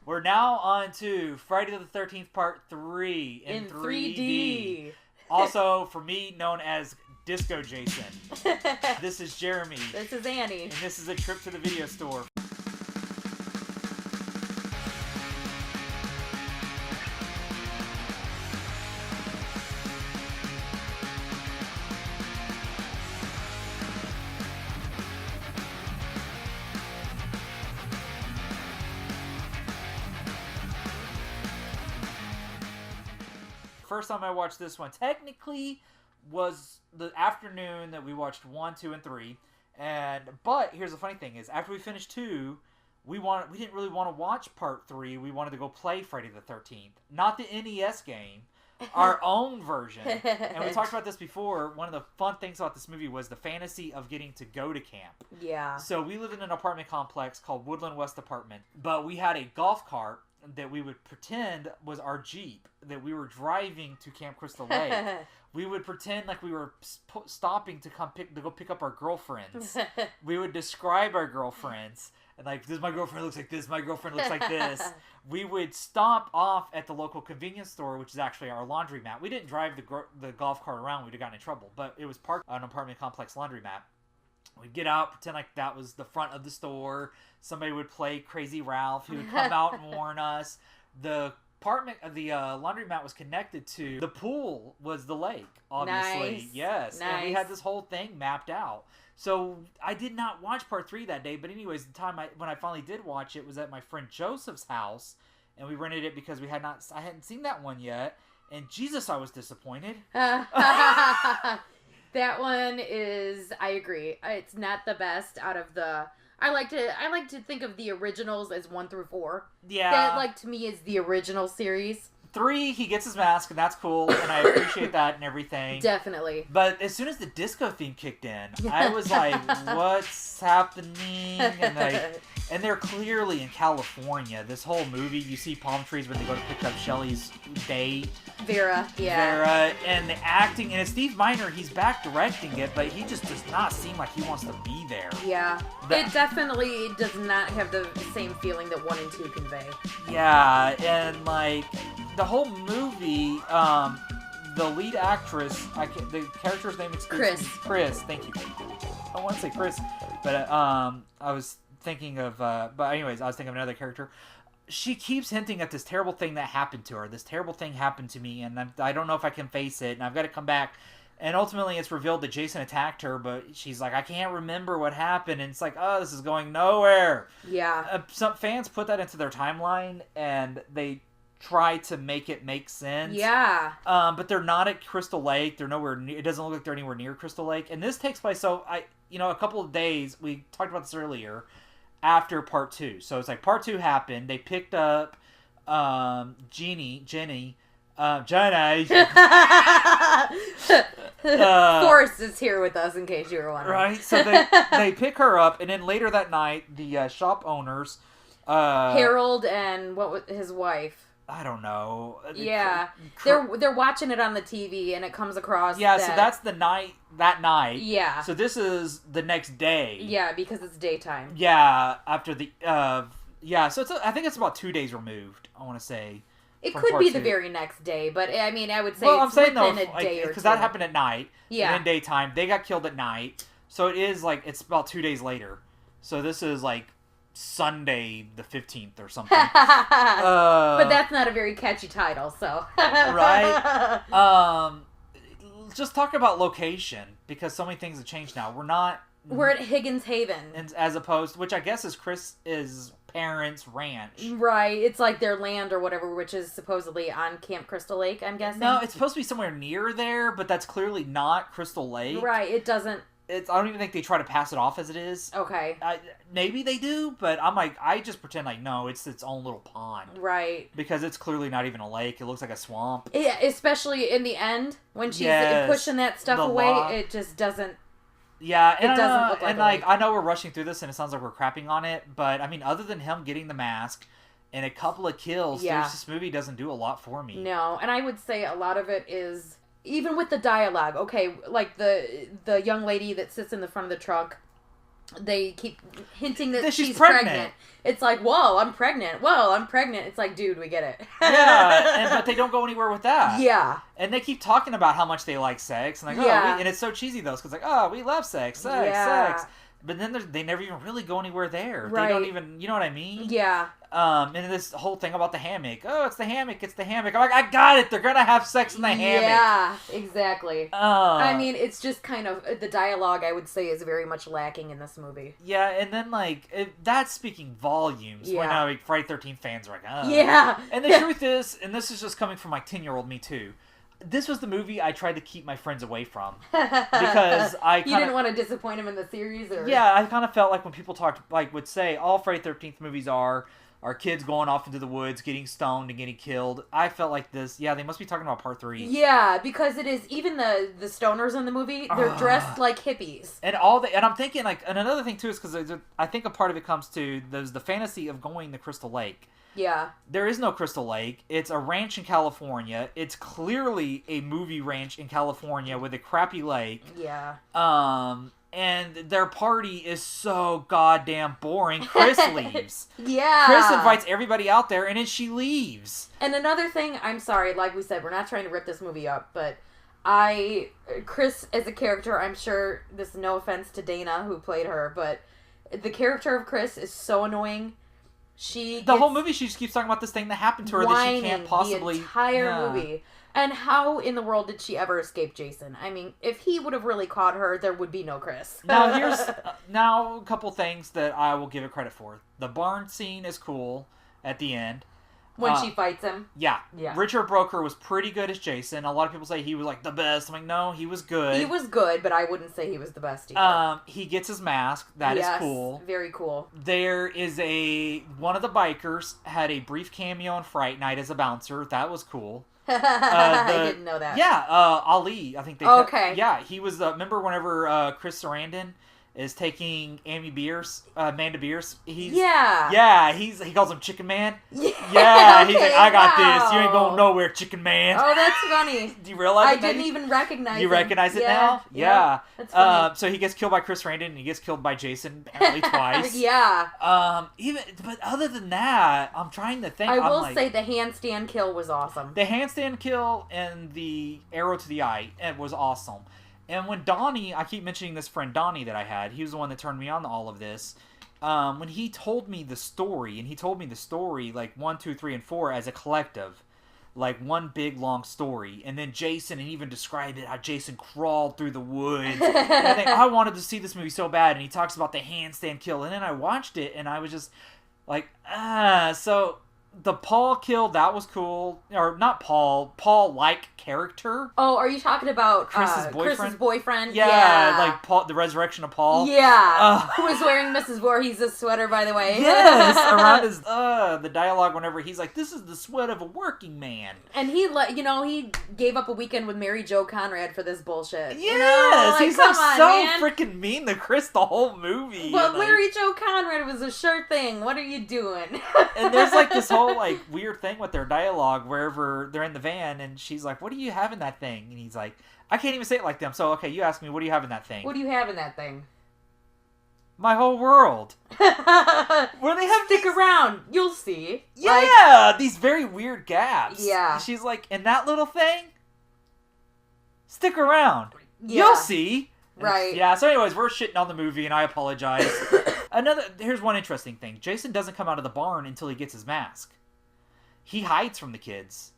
We're now on to Friday the 13th Part 3 in 3D. Also, for me, known as Disco Jason. This is Jeremy. This is Annie. And this is a trip to the video store. First time I watched this one technically was the afternoon that we watched 1, 2, and 3. But here's the funny thing is after we finished 2, we didn't really want to watch part 3. We wanted to go play Friday the 13th. Not the NES game, our own version. And we talked about this before. One of the fun things about this movie was the fantasy of getting to go to camp. Yeah. So we lived in an apartment complex called Woodland West Apartment, but we had a golf cart that we would pretend was our Jeep that we were driving to Camp Crystal Lake. We would pretend like we were stopping to go pick up our girlfriends. We would describe our girlfriends and like, this my girlfriend looks like this, my girlfriend looks like this. We would stop off at the local convenience store, which is actually our laundromat. We didn't drive the golf cart around; we'd have gotten in trouble. But it was parked on an apartment complex laundromat. We'd get out, pretend like that was the front of the store. Somebody would play Crazy Ralph. He would come out and warn us. The laundromat was connected to the pool. Was the lake, obviously. Nice. Yes, Nice. And we had this whole thing mapped out. So I did not watch part 3 that day. But anyways, the time when I finally did watch it was at my friend Joseph's house, and we rented it because I hadn't seen that one yet. And Jesus, I was disappointed. That one is, I agree. It's not the best out of the. I like to think of the originals as 1 through 4. Yeah. That, to me, is the original series. 3, he gets his mask, and that's cool, and I appreciate that and everything. Definitely. But as soon as the disco theme kicked in, I was like, what's happening? And they're clearly in California. This whole movie, you see palm trees when they go to pick up Shelley's date. Vera, yeah. Vera, and the acting, and it's Steve Miner, he's back directing it, but he just does not seem like he wants to be there. Yeah. It definitely does not have the same feeling that 1 and 2 convey. Yeah, and the whole movie, the lead actress, the character's name is Chris, thank you. I want to say Chris, but I was thinking of, I was thinking of another character. She keeps hinting at this terrible thing that happened to her. This terrible thing happened to me, and I don't know if I can face it, and I've got to come back. And ultimately, it's revealed that Jason attacked her, but she's like, I can't remember what happened. And it's like, oh, this is going nowhere. Yeah. Some fans put that into their timeline, and they try to make it make sense. Yeah. But they're not at Crystal Lake. They're nowhere near. It doesn't look like they're anywhere near Crystal Lake. And this takes place. So a couple of days. We talked about this earlier. After part 2, so it's like part 2 happened. They picked up Jenny. Forrest is here with us, in case you were wondering. Right. So they pick her up, and then later that night, the shop owners, Harold and what was his wife. I don't know. Yeah, they're watching it on the TV, and it comes across. Yeah, so that's that night. Yeah. So this is the next day. Yeah, because it's daytime. Yeah, after the so I think it's about 2 days removed. I want to say. It could be the very next day, but I mean, I would say I'm saying within a day or two. Because that happened at night. Yeah. And in daytime, they got killed at night. So it is it's about 2 days later. So this is Sunday the 15th or something. But that's not a very catchy title, so. Right? Just talk about location, because so many things have changed now. We're at Higgins Haven. As opposed, which I guess is Chris's parents' ranch. Right. It's like their land or whatever, which is supposedly on Camp Crystal Lake, I'm guessing. No, it's supposed to be somewhere near there, but that's clearly not Crystal Lake. Right. It doesn't. I don't even think they try to pass it off as it is. Okay. Maybe they do, but I'm I just pretend no, it's its own little pond. Right. Because it's clearly not even a lake. It looks like a swamp. Yeah, especially in the end, when she's pushing that stuff away, it just doesn't. Yeah, it doesn't look like a lake. I know we're rushing through this, and it sounds like we're crapping on it, but I mean, other than him getting the mask and a couple of kills, this movie doesn't do a lot for me. No, and I would say a lot of it is. Even with the dialogue, okay, like the young lady that sits in the front of the truck, they keep hinting that she's pregnant. pregnant. It's like, whoa, I'm pregnant. Whoa, I'm pregnant. It's like, dude, we get it. But they don't go anywhere with that. Yeah. And they keep talking about how much they like sex. And like, and it's so cheesy, though. Because like, we love sex. Sex. But then they never even really go anywhere there. Right. They don't even, you know what I mean? Yeah. And this whole thing about the hammock. Oh, it's the hammock. It's the hammock. I'm like, I got it. They're going to have sex in the hammock. Yeah, exactly. I mean, it's just kind of, the dialogue, I would say, is very much lacking in this movie. Yeah, and then, like, that's speaking volumes. Yeah. When like, Friday 13 fans are like, Yeah. And the truth is, and this is just coming from, like, 10-year-old me, too. This was the movie I tried to keep my friends away from. Because you didn't want to disappoint them in the series? Or? Yeah, I kind of felt like when people talked, like, would say, all Friday 13th movies are kids going off into the woods, getting stoned, and getting killed. I felt like this, they must be talking about part 3. Yeah, because it is, even the stoners in the movie, they're dressed like hippies. And and I'm thinking, like, and another thing, too, is because I think a part of it comes to, there's the fantasy of going to Crystal Lake. Yeah. There is no Crystal Lake. It's a ranch in California. It's clearly a movie ranch in California with a crappy lake. Yeah. And their party is so goddamn boring. Chris leaves. Yeah. Chris invites everybody out there, and then she leaves. And another thing, I'm sorry, like we said, we're not trying to rip this movie up, but Chris as a character, I'm sure, this is no offense to Dana, who played her, but the character of Chris is so annoying. The whole movie, she just keeps talking about this thing that happened to her that she can't possibly... the entire movie. And how in the world did she ever escape Jason? I mean, if he would have really caught her, there would be no Chris. Now, here's a couple things that I will give it credit for. The barn scene is cool at the end. When she fights him? Yeah. Richard Broker was pretty good as Jason. A lot of people say he was, like, the best. I'm like, no, he was good. He was good, but I wouldn't say he was the best either. He gets his mask. That is cool. Very cool. There is one of the bikers had a brief cameo in Fright Night as a bouncer. That was cool. I didn't know that. Yeah, Ali. I think they... Okay. Yeah, he was... remember whenever Chris Sarandon is taking Amanda Bierce. Yeah, he calls him Chicken Man. Yeah, he's like, I got this. You ain't going nowhere, Chicken Man. Oh, that's funny. Do you realize I didn't even recognize it. You recognize it now? Yeah. That's funny. So he gets killed by Chris Sarandon, and he gets killed by Jason apparently twice. Yeah. But other than that, I'm trying to think. I will say the handstand kill was awesome. The handstand kill and the arrow to the eye, it was awesome. And when Donnie, I keep mentioning this friend Donnie that I had, he was the one that turned me on to all of this. When he told me the story, like 1, 2, 3, and 4 as a collective, like one big long story. And then Jason, and even described it, how Jason crawled through the woods. And I think, I wanted to see this movie so bad. And he talks about the handstand kill. And then I watched it, and I was just like, so... The Paul kill, that was cool. Or not Paul-like character. Oh, are you talking about Chris's boyfriend? Chris's boyfriend? Yeah, like Paul, the resurrection of Paul. Yeah. Who was wearing Mrs. Voorhees' sweater, by the way. Yes, around his, the dialogue whenever he's like, this is the sweat of a working man. And he gave up a weekend with Mary Jo Conrad for this bullshit. Yes, he's like so freaking mean to Chris the whole movie. Well, Mary Jo Conrad was a sure thing. What are you doing? And there's like this whole like weird thing with their dialogue wherever they're in the van, and she's like, what do you have in that thing? And he's like, I can't even say it like them, so okay, you ask me, what do you have in that thing? What do you have in that thing? My whole world. Where they have Stick around, you'll see. Yeah, these very weird gaps. Yeah. She's like, in that little thing? Stick around. Yeah. You'll see. Right. Yeah, so anyways, we're shitting on the movie, and I apologize. Here's one interesting thing. Jason doesn't come out of the barn until he gets his mask. He hides from the kids.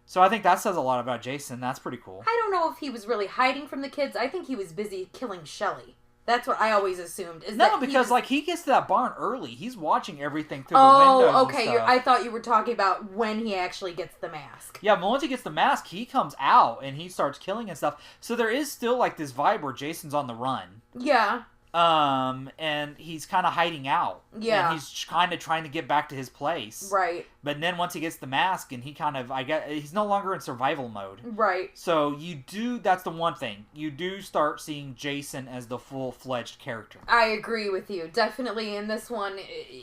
So I think that says a lot about Jason. That's pretty cool. I don't know if he was really hiding from the kids. I think he was busy killing Shelly. That's what I always assumed. Because he gets to that barn early. He's watching everything through the windows. Oh, okay. I thought you were talking about when he actually gets the mask. Yeah, but once he gets the mask, he comes out and he starts killing and stuff. So there is still like this vibe where Jason's on the run. Yeah. And he's kind of hiding out. Yeah. And he's kind of trying to get back to his place. Right. But then once he gets the mask, and he kind of, he's no longer in survival mode. Right. So that's the one thing. You do start seeing Jason as the full-fledged character. I agree with you. Definitely in this one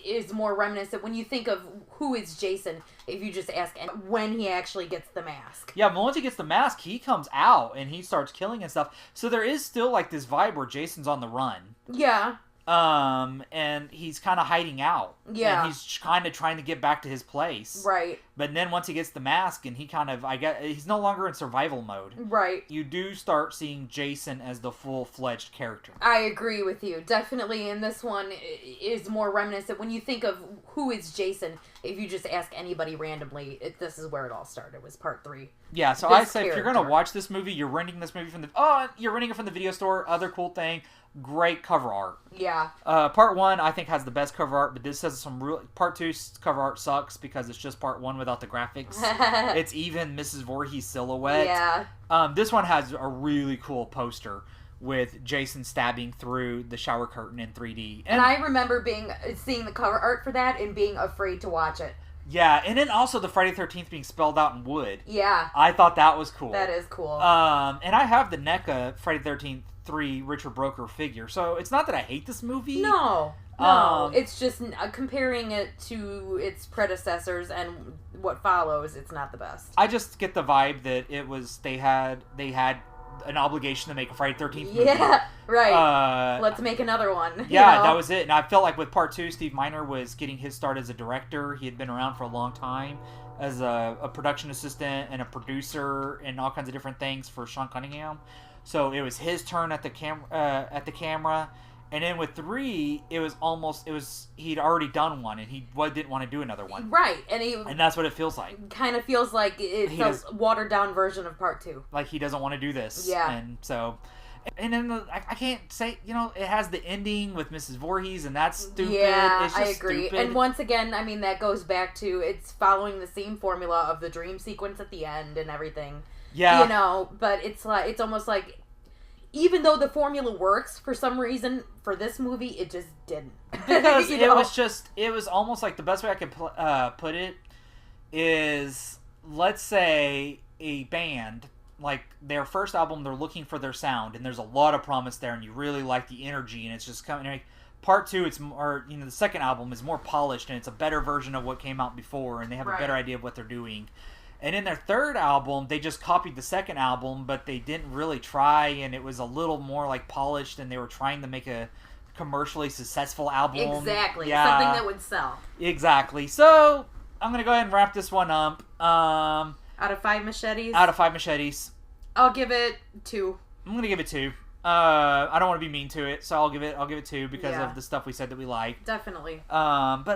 is more reminiscent. When you think of who is Jason, if you just ask when he actually gets the mask. Yeah, but once he gets the mask, he comes out and he starts killing and stuff. So there is still like this vibe where Jason's on the run. Yeah. And he's kind of hiding out. Yeah. And he's kind of trying to get back to his place. Right. But then once he gets the mask and he kind of, he's no longer in survival mode. Right. You do start seeing Jason as the full-fledged character. I agree with you. Definitely in this one is more reminiscent. When you think of who is Jason, if you just ask anybody randomly, this is where it all started, was part 3. Yeah, so I say if you're going to watch this movie, you're renting this movie from you're renting it from the video store. Other cool thing, great cover art. Yeah. Part 1, I think, has the best cover art, but this has Part 2's cover art sucks because it's just Part 1 without the graphics. It's even Mrs. Voorhees' silhouette. Yeah. This one has a really cool poster with Jason stabbing through the shower curtain in 3D. And I remember seeing the cover art for that and being afraid to watch it. Yeah, and then also the Friday the 13th being spelled out in wood. Yeah. I thought that was cool. That is cool. And I have the NECA Friday the 13th 3 Richard Broker figure, so it's not that I hate this movie. No, it's just comparing it to its predecessors and what follows, it's not the best. I just get the vibe that they had an obligation to make a Friday the 13th movie. Yeah, right. Let's make another one. Yeah, that was it. And I felt like with Part 2, Steve Miner was getting his start as a director. He had been around for a long time as a production assistant and a producer and all kinds of different things for Sean Cunningham. So it was his turn at the camera. And then with 3, he'd already done one, and he didn't want to do another one. Right, and that's what it feels like. Kind of feels like it's a watered down version of Part 2. Like he doesn't want to do this. Yeah. And so, and then I can't say, it has the ending with Mrs. Voorhees, and that's stupid. Yeah, it's just I agree. Stupid. And once again, I mean, that goes back to it's following the same formula of the dream sequence at the end and everything. Yeah. But it's almost like, even though the formula works, for some reason, for this movie, it just didn't. Because it was almost like, the best way I could put it is, let's say a band, like their first album, they're looking for their sound, and there's a lot of promise there, and you really like the energy, and it's just coming. Like, Part 2, it's more, the second album is more polished, and it's a better version of what came out before, and they have a better idea of what they're doing. And in their third album, they just copied the second album, but they didn't really try, and it was a little more like polished, and they were trying to make a commercially successful album. Exactly. Yeah. Something that would sell. Exactly. So, I'm going to go ahead and wrap this one up. Out of 5 machetes? Out of 5 machetes. I'll give it 2. I'm going to give it 2. I don't want to be mean to it, so I'll give it 2 because of the stuff we said that we like. Definitely. But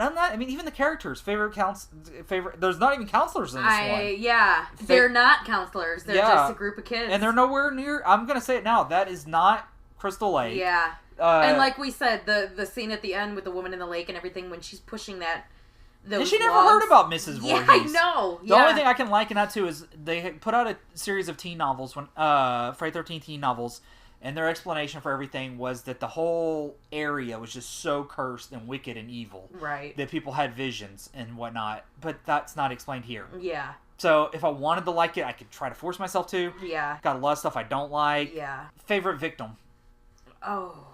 I'm not. I mean, even the characters, favorite. There's not even counselors in this one. Yeah, they're not counselors. They're just a group of kids, and they're nowhere near. I'm gonna say it now. That is not Crystal Lake. Yeah. And like we said, the scene at the end with the woman in the lake and everything when she's pushing that. And she never heard about Mrs. Voorhees. Yeah, I know. The only thing I can liken that to is they had put out a series of teen novels, Friday 13 teen novels, and their explanation for everything was that the whole area was just so cursed and wicked and evil. Right. That people had visions and whatnot. But that's not explained here. Yeah. So if I wanted to like it, I could try to force myself to. Yeah. Got a lot of stuff I don't like. Yeah. Favorite victim? Oh.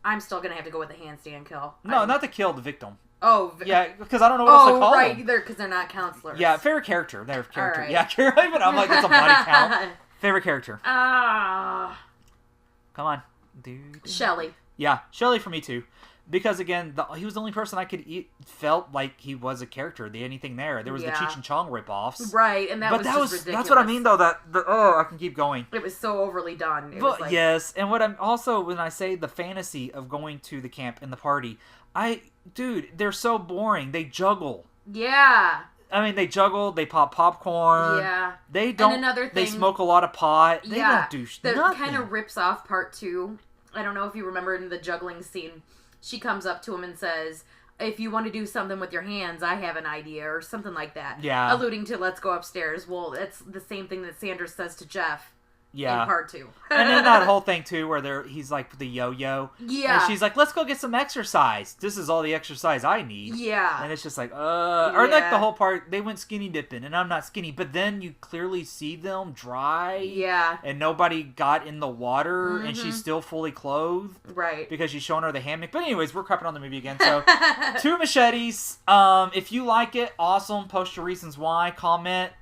I'm still going to have to go with the handstand kill. No, not the kill, the victim. Oh. Yeah, because I don't know what else to call them. Oh, right. Because they're not counselors. Yeah, favorite character. They're character. Right. Yeah, even I'm like, it's a body count. Favorite character? Come on, dude. Shelley. Yeah, Shelley for me too. Because again, he was the only person I could felt like he was a character. Anything there. There was the Cheech and Chong ripoffs. Right, and that was ridiculous. That's what I mean though, I can keep going. It was so overly done. Yes, and what I'm also, when I say the fantasy of going to the camp and the party, they're so boring. They juggle. Yeah. I mean, they juggle, they pop popcorn. Yeah. They don't. And another thing, they smoke a lot of pot. They don't do nothing. That kind of rips off Part 2. I don't know if you remember in the juggling scene, she comes up to him and says, if you want to do something with your hands, I have an idea, or something like that. Yeah. Alluding to let's go upstairs. Well, that's the same thing that Sanders says to Jeff. Yeah. In Part 2. And then that whole thing, too, where he's like the yo-yo. Yeah. And she's like, let's go get some exercise. This is all the exercise I need. Yeah. And it's just like, Or like the whole part, they went skinny dipping, and I'm not skinny. But then you clearly see them dry. Yeah. And nobody got in the water, and she's still fully clothed. Right. Because she's showing her the hammock. But anyways, we're crapping on the movie again. So, 2 machetes. If you like it, awesome. Post your reasons why. Comment.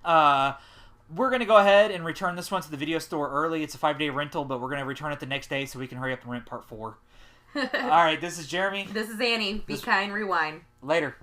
We're going to go ahead and return this one to the video store early. It's a 5-day rental, but we're going to return it the next day so we can hurry up and rent Part 4. All right, this is Jeremy. This is Annie. Be kind, rewind. Later.